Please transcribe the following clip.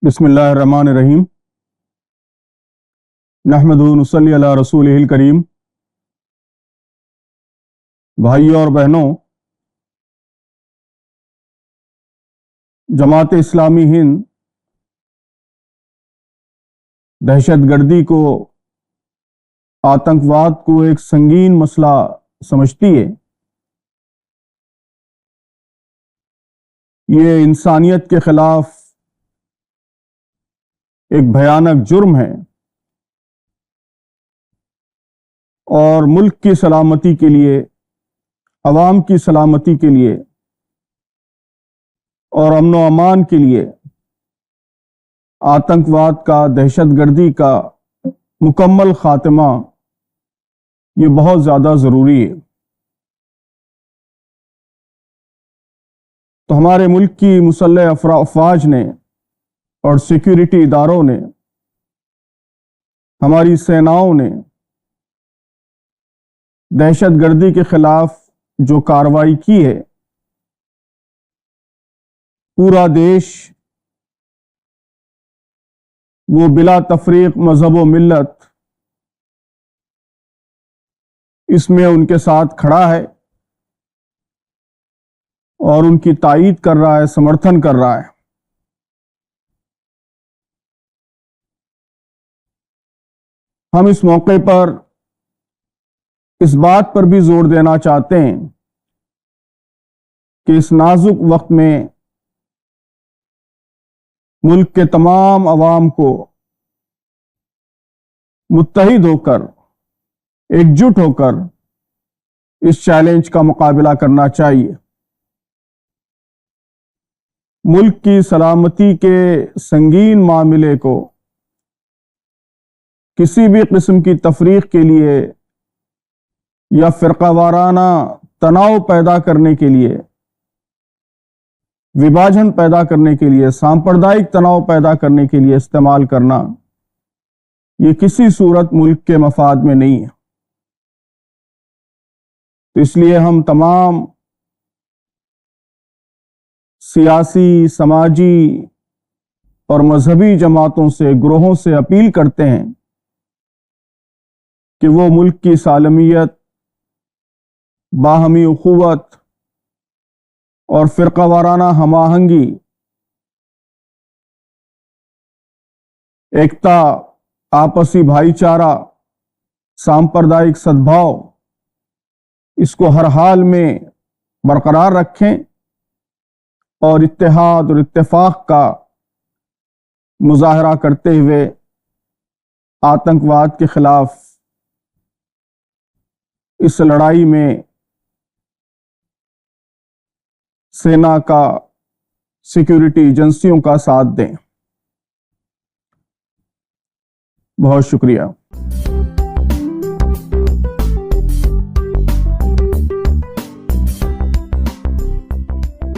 بسم اللہ الرحمن الرحیم نحمدہ و نصلی علی رسولہ الکریم۔ بھائیوں اور بہنوں، جماعت اسلامی ہند دہشت گردی کو، آتنکواد کو ایک سنگین مسئلہ سمجھتی ہے۔ یہ انسانیت کے خلاف ایک بھیانک جرم ہے اور ملک کی سلامتی کے لیے، عوام کی سلامتی کے لیے اور امن و امان کے لیے آتنکواد کا، دہشت گردی کا مکمل خاتمہ یہ بہت زیادہ ضروری ہے۔ تو ہمارے ملک کی مسلح افواج نے اور سیکیورٹی اداروں نے، ہماری سیناؤں نے دہشت گردی کے خلاف جو کارروائی کی ہے، پورا دیش وہ بلا تفریق مذہب و ملت اس میں ان کے ساتھ کھڑا ہے اور ان کی تائید کر رہا ہے، سمرتھن کر رہا ہے۔ ہم اس موقع پر اس بات پر بھی زور دینا چاہتے ہیں کہ اس نازک وقت میں ملک کے تمام عوام کو متحد ہو کر، ایک جٹ ہو کر اس چیلنج کا مقابلہ کرنا چاہیے۔ ملک کی سلامتی کے سنگین معاملے کو کسی بھی قسم کی تفریق کے لیے یا فرقہ وارانہ تناؤ پیدا کرنے کے لیے، وبھاجن پیدا کرنے کے لیے، سامپردائک تناؤ پیدا کرنے کے لیے استعمال کرنا، یہ کسی صورت ملک کے مفاد میں نہیں ہے۔ تو اس لیے ہم تمام سیاسی، سماجی اور مذہبی جماعتوں سے، گروہوں سے اپیل کرتے ہیں کہ وہ ملک کی سالمیت، باہمی اخوت اور فرقہ وارانہ ہم آہنگی، ایکتا، آپسی بھائی چارہ، سامپردائک سدبھاؤ، اس کو ہر حال میں برقرار رکھیں اور اتحاد اور اتفاق کا مظاہرہ کرتے ہوئے آتنکواد کے خلاف اس لڑائی میں سینا کا، سیکیورٹی ایجنسیوں کا ساتھ دیں۔ بہت شکریہ۔